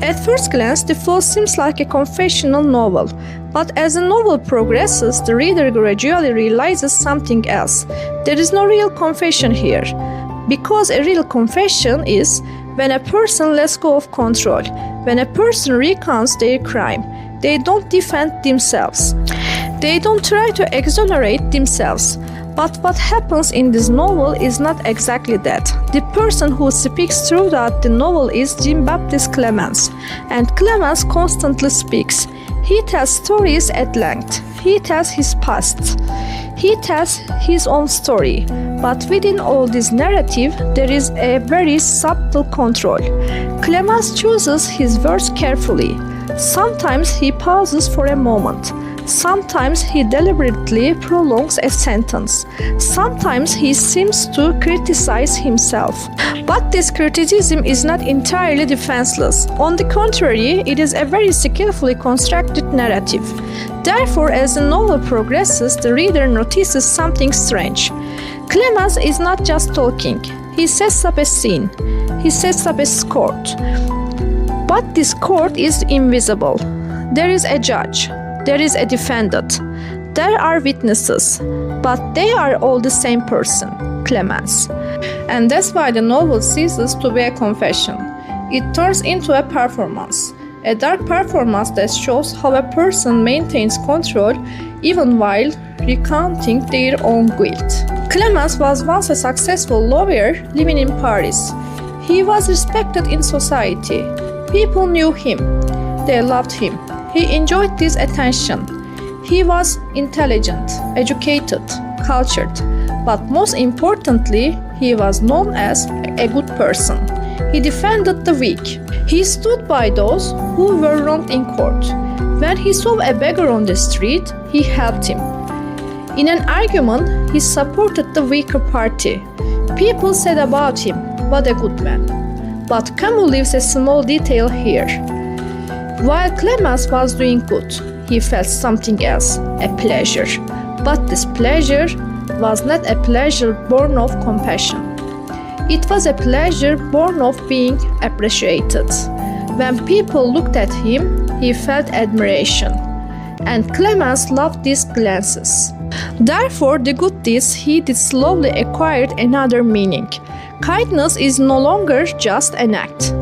At first glance, the fall seems like a confessional novel, but as the novel progresses, the reader gradually realizes something else. There is no real confession here, because a real confession is when a person lets go of control, when a person recounts their crime. They don't defend themselves. They don't try to exonerate themselves. But what happens in this novel is not exactly that. The person who speaks throughout the novel is Jean-Baptiste Clamence, and Clamence constantly speaks. He tells stories at length. He tells his past. He tells his own story. But within all this narrative, there is a very subtle control. Clamence chooses his words carefully. Sometimes he pauses for a moment. Sometimes he deliberately prolongs a sentence. Sometimes he seems to criticize himself. But this criticism is not entirely defenseless. On the contrary, it is a very skillfully constructed narrative. Therefore, as the novel progresses, the reader notices something strange. Clamence is not just talking. He sets up a scene. He sets up a court. But this court is invisible. There is a judge. There is a defendant. There are witnesses, but they are all the same person, Clamence. And that's why the novel ceases to be a confession. It turns into a performance, a dark performance that shows how a person maintains control even while recounting their own guilt. Clamence was once a successful lawyer living in Paris. He was respected in society. People knew him. They loved him. He enjoyed this attention. He was intelligent, educated, cultured, but most importantly, he was known as a good person. He defended the weak. He stood by those who were wronged in court. When he saw a beggar on the street, he helped him. In an argument, he supported the weaker party. People said about him, "What a good man." But Camus leaves a small detail here. While Clamence was doing good, he felt something else, a pleasure. But this pleasure was not a pleasure born of compassion. It was a pleasure born of being appreciated. When people looked at him, he felt admiration. And Clamence loved these glances. Therefore, the good deeds he did slowly acquired another meaning. Kindness is no longer just an act.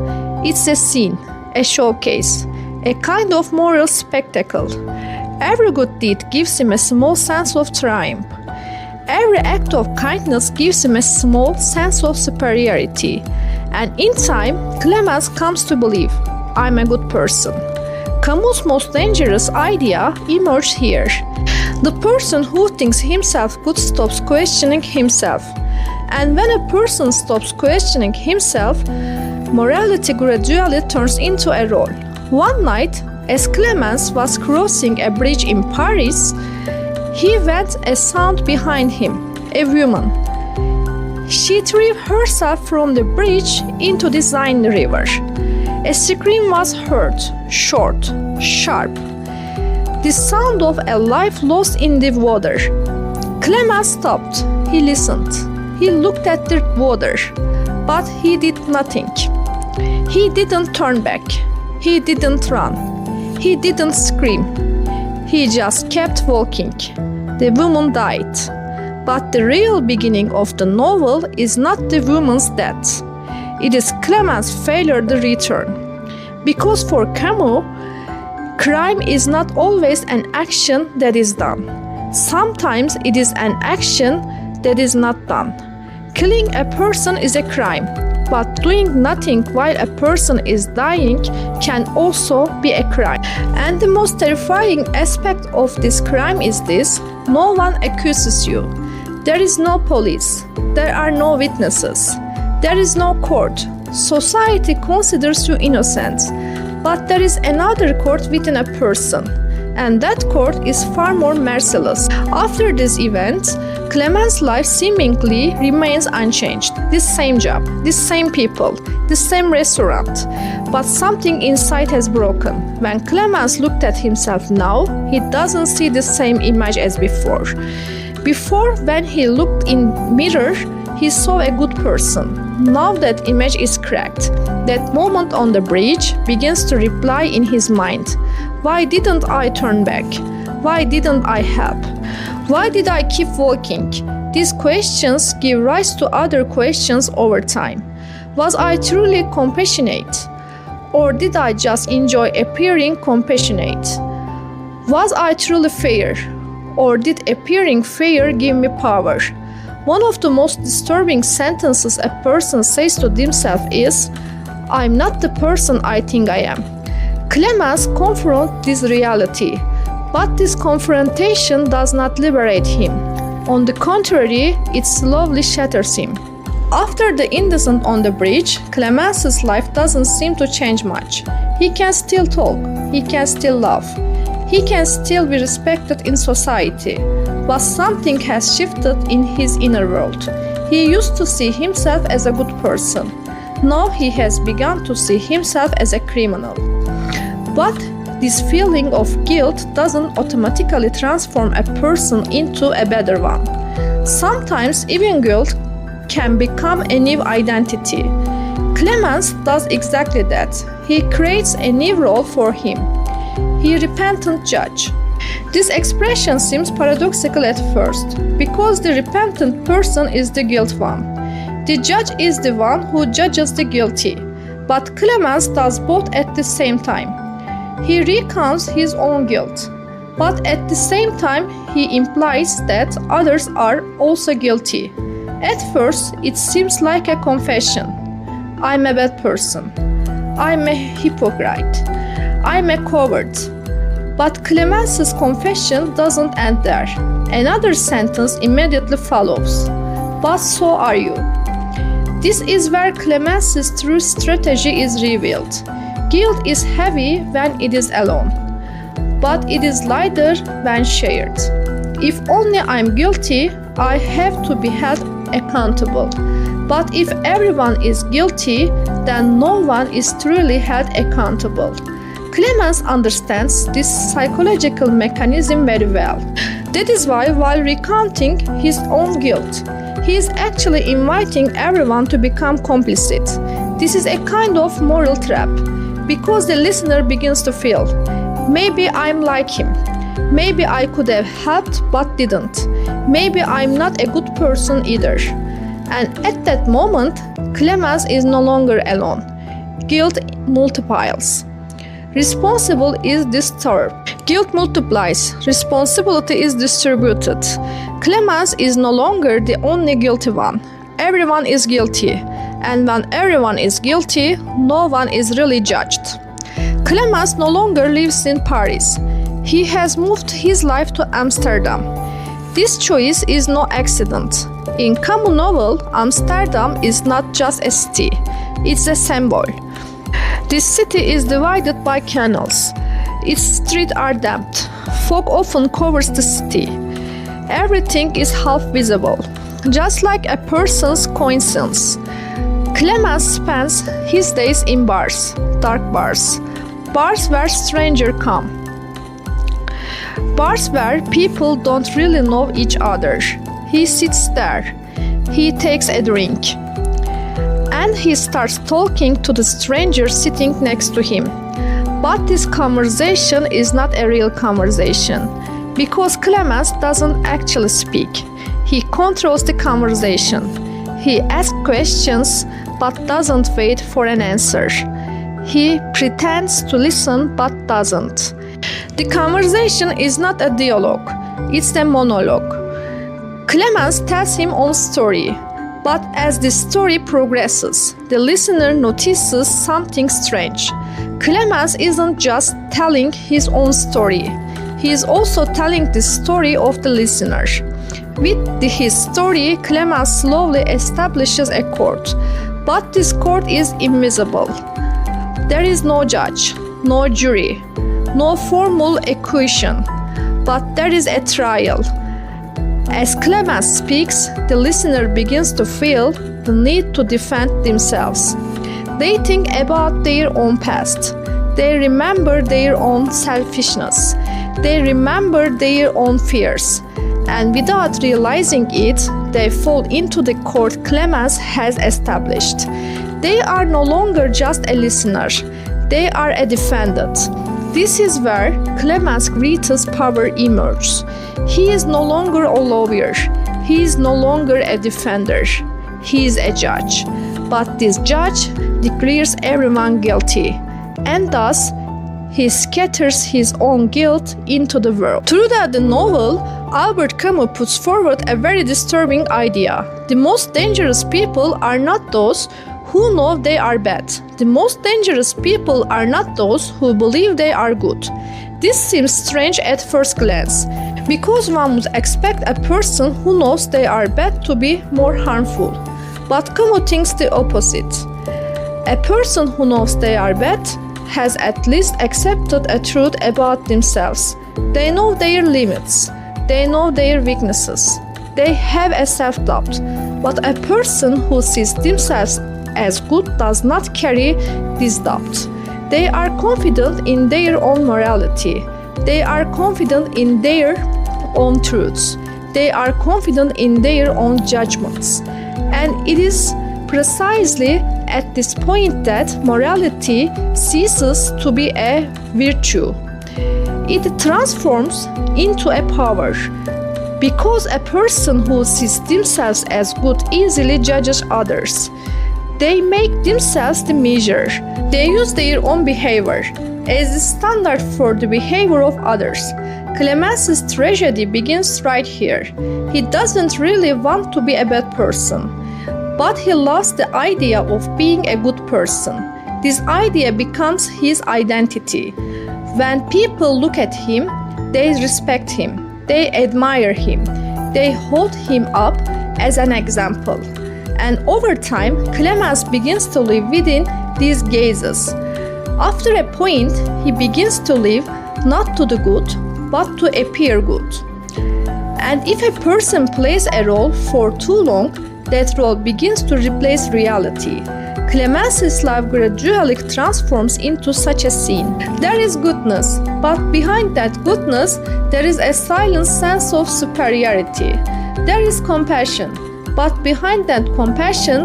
It's a scene, a showcase, a kind of moral spectacle. Every good deed gives him a small sense of triumph. Every act of kindness gives him a small sense of superiority. And in time, Clamence comes to believe, "I'm a good person." Camus' most dangerous idea emerged here. The person who thinks himself good stops questioning himself. And when a person stops questioning himself, morality gradually turns into a role. One night, as Clamence was crossing a bridge in Paris, he felt a sound behind him, a woman. She threw herself from the bridge into the Seine River. A scream was heard, short, sharp. The sound of a life lost in the water. Clamence stopped. He listened. He looked at the water, but he did nothing. He didn't turn back. He didn't run. He didn't scream. He just kept walking. The woman died. But the real beginning of the novel is not the woman's death. It is Clamence's failure to return. Because for Camus, crime is not always an action that is done. Sometimes it is an action that is not done. Killing a person is a crime, but doing nothing while a person is dying can also be a crime. And the most terrifying aspect of this crime is this: no one accuses you. There is no police. There are no witnesses. There is no court. Society considers you innocent. But there is another court within a person, and that court is far more merciless. After this event, Clamence's life seemingly remains unchanged. The same job, the same people, the same restaurant. But something inside has broken. When Clamence looked at himself now, he doesn't see the same image as before. Before, when he looked in mirror, he saw a good person. now that image is cracked. That moment on the bridge begins to reply in his mind. Why didn't I turn back? Why didn't I help? Why did I keep walking? These questions give rise to other questions over time. Was I truly compassionate? Or did I just enjoy appearing compassionate? Was I truly fair? Or did appearing fair give me power? One of the most disturbing sentences a person says to themselves is, "I'm not the person I think I am." Clamence confronts this reality, but this confrontation does not liberate him. On the contrary, it slowly shatters him. After the incident on the bridge, Clamence's life doesn't seem to change much. He can still talk, he can still love, he can still be respected in society, but something has shifted in his inner world. He used to see himself as a good person. Now he has begun to see himself as a criminal. But this feeling of guilt doesn't automatically transform a person into a better one. Sometimes even guilt can become a new identity. Clamence does exactly that. He creates a new role for him. He repentant judge. This expression seems paradoxical at first, because the repentant person is the guilty one. The judge is the one who judges the guilty, but Clamence does both at the same time. He recounts his own guilt, but at the same time he implies that others are also guilty. At first, it seems like a confession. I'm a bad person. I'm a hypocrite. I'm a coward. But Clamence's confession doesn't end there. Another sentence immediately follows. But so are you. This is where Clamence's true strategy is revealed. Guilt is heavy when it is alone, but it is lighter when shared. If only I'm guilty, I have to be held accountable. But if everyone is guilty, then no one is truly held accountable. Clamence understands this psychological mechanism very well. That is why, while recounting his own guilt, he is actually inviting everyone to become complicit. This is a kind of moral trap, because the listener begins to feel, maybe I'm like him. Maybe I could have helped but didn't. Maybe I'm not a good person either. And at that moment, Clamence is no longer alone. Guilt multiplies. Responsible is disturbed. Guilt multiplies. Responsibility is distributed. Clamence is no longer the only guilty one. Everyone is guilty. And when everyone is guilty, no one is really judged. Clamence no longer lives in Paris. He has moved his life to Amsterdam. This choice is no accident. In Camus' novel, Amsterdam is not just a city, it's a symbol. This city is divided by canals. Its streets are damped. Fog often covers the city. Everything is half visible, just like a person's conscience. Clamence spends his days in bars, dark bars where strangers come. Bars where people don't really know each other. He sits there. He takes a drink. And he starts talking to the stranger sitting next to him. But this conversation is not a real conversation, because Clamence doesn't actually speak. He controls the conversation. He asks questions but doesn't wait for an answer. He pretends to listen but doesn't. The conversation is not a dialogue, it's a monologue. Clamence tells his own story, but as the story progresses, the listener notices something strange. Clamence isn't just telling his own story, he is also telling the story of the listener. With his story, Clamence slowly establishes a court, but this court is invisible. There is no judge, no jury, no formal accusation, but there is a trial. As Clamence speaks, the listener begins to feel the need to defend themselves. They think about their own past. They remember their own selfishness. They remember their own fears. and without realizing it, they fall into the court Clamence has established. They are no longer just a listener, they are a defendant. This is where Clamence's greatest power emerges. He is no longer a lawyer, he is no longer a defender, he is a judge. But this judge declares everyone guilty, and thus he scatters his own guilt into the world. Throughout the novel, Albert Camus puts forward a very disturbing idea. The most dangerous people are not those who know they are bad. The most dangerous people are not those who believe they are good. This seems strange at first glance, because one would expect a person who knows they are bad to be more harmful. But Camus thinks the opposite. A person who knows they are bad has at least accepted a truth about themselves. They know their limits. They know their weaknesses. They have a self-doubt. But a person who sees themselves as good does not carry this doubt. They are confident in their own morality. They are confident in their own truths. They are confident in their own judgments. And it is precisely at this point that morality ceases to be a virtue. It transforms into a power, because a person who sees themselves as good easily judges others. They make themselves the measure. They use their own behavior as the standard for the behavior of others. Clamence's tragedy begins right here. He doesn't really want to be a bad person, but he lost the idea of being a good person. This idea becomes his identity. When people look at him, they respect him, they admire him, they hold him up as an example. And over time, Clamence begins to live within these gazes. After a point, he begins to live not to the good, but to appear good. And if a person plays a role for too long, that role begins to replace reality. Clamence's life gradually transforms into such a scene. There is goodness, but behind that goodness, there is a silent sense of superiority. There is compassion, but behind that compassion,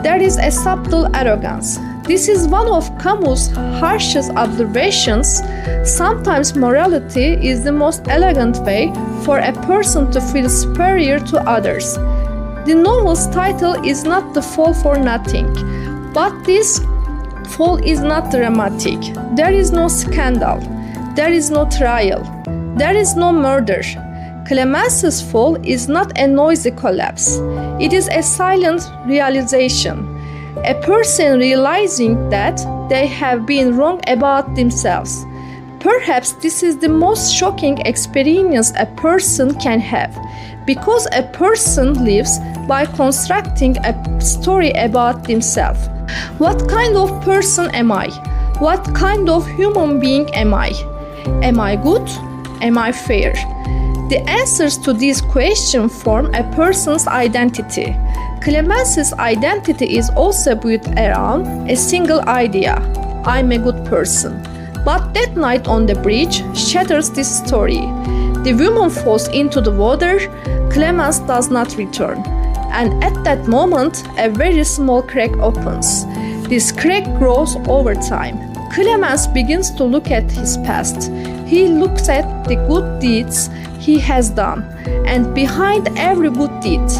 there is a subtle arrogance. This is one of Camus' harshest observations. Sometimes morality is the most elegant way for a person to feel superior to others. The novel's title is not The Fall for Nothing, but this fall is not dramatic. There is no scandal, there is no trial, there is no murder. Clamence's fall is not a noisy collapse. It is a silent realization. A person realizing that they have been wrong about themselves. Perhaps this is the most shocking experience a person can have, because a person lives by constructing a story about themselves. What kind of person am I? What kind of human being am I? Am I good? Am I fair? The answers to these questions form a person's identity. Clamence's identity is also built around a single idea: I'm a good person. But that night on the bridge shatters this story. The woman falls into the water, Clamence does not return. And at that moment, a very small crack opens. This crack grows over time. Clamence begins to look at his past. He looks at the good deeds he has done, and behind every good deed,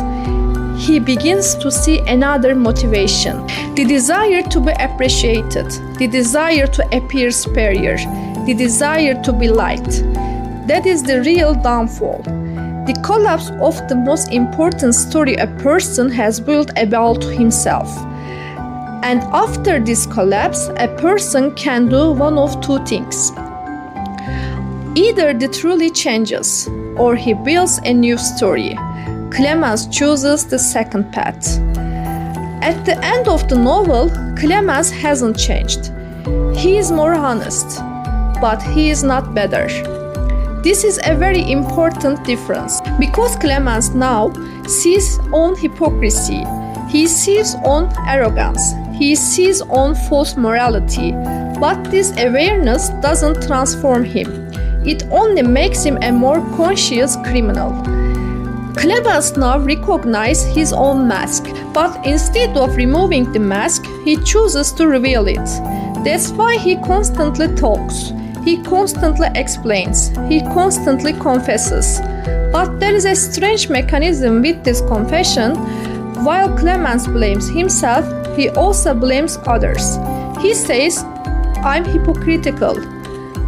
he begins to see another motivation: the desire to be appreciated, the desire to appear superior, the desire to be liked. That is the real downfall, the collapse of the most important story a person has built about himself. And after this collapse, a person can do one of two things. Either he truly changes, or he builds a new story. Clamence chooses the second path. At the end of the novel, Clamence hasn't changed. He is more honest, but he is not better. This is a very important difference, because Clamence now sees on hypocrisy, he sees on arrogance, he sees on false morality, but this awareness doesn't transform him. It only makes him a more conscious criminal. Clamence now recognizes his own mask, but instead of removing the mask, he chooses to reveal it. That's why he constantly talks, he constantly explains, he constantly confesses. But there is a strange mechanism with this confession. While Clamence blames himself, he also blames others. He says, "I'm hypocritical,"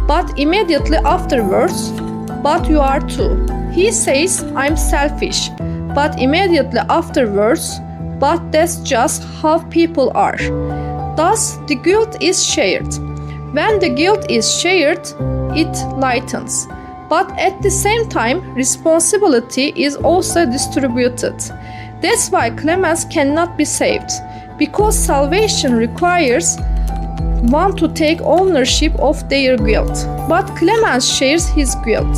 but immediately afterwards, "But you are too." He says, "I'm selfish," but immediately afterwards, "But that's just how people are." Thus, the guilt is shared. When the guilt is shared, it lightens. But at the same time, responsibility is also distributed. That's why Clamence cannot be saved, because salvation requires one to take ownership of their guilt. But Clamence shares his guilt.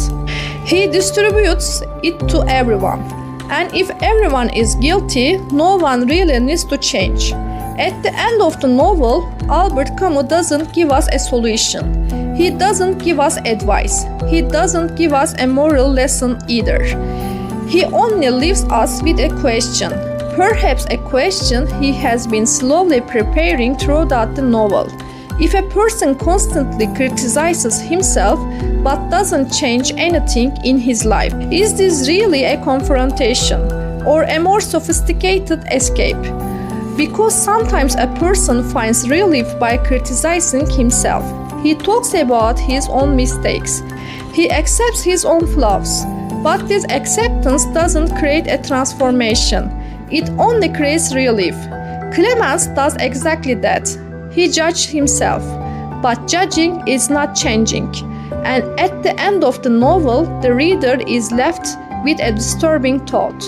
He distributes it to everyone. And if everyone is guilty, no one really needs to change. At the end of the novel, Albert Camus doesn't give us a solution. He doesn't give us advice. He doesn't give us a moral lesson either. He only leaves us with a question. Perhaps a question he has been slowly preparing throughout the novel. If a person constantly criticizes himself but doesn't change anything in his life, is this really a confrontation or a more sophisticated escape? Because sometimes a person finds relief by criticizing himself. He talks about his own mistakes. He accepts his own flaws. But this acceptance doesn't create a transformation. It only creates relief. Clamence does exactly that. He judged himself, but judging is not changing. And at the end of the novel, the reader is left with a disturbing thought.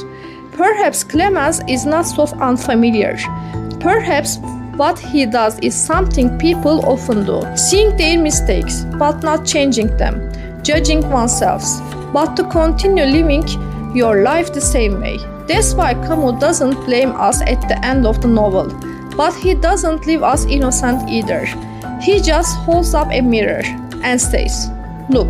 Perhaps Clamence is not so unfamiliar. Perhaps what he does is something people often do, seeing their mistakes, but not changing them, judging oneself, but to continue living your life the same way. That's why Camus doesn't blame us at the end of the novel. But he doesn't leave us innocent either. He just holds up a mirror and says, "Look,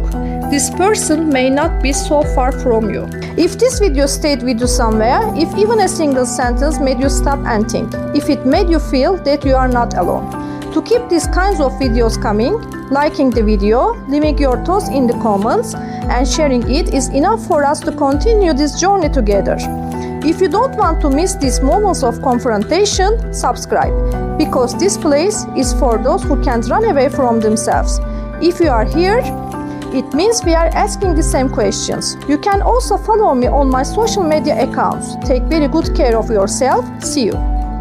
this person may not be so far from you." If this video stayed with you somewhere, if even a single sentence made you stop and think, if it made you feel that you are not alone. To keep these kinds of videos coming, liking the video, leaving your thoughts in the comments, and sharing it is enough for us to continue this journey together. If you don't want to miss these moments of confrontation, subscribe, because this place is for those who can't run away from themselves. If you are here, it means we are asking the same questions. You can also follow me on my social media accounts. Take very good care of yourself. See you.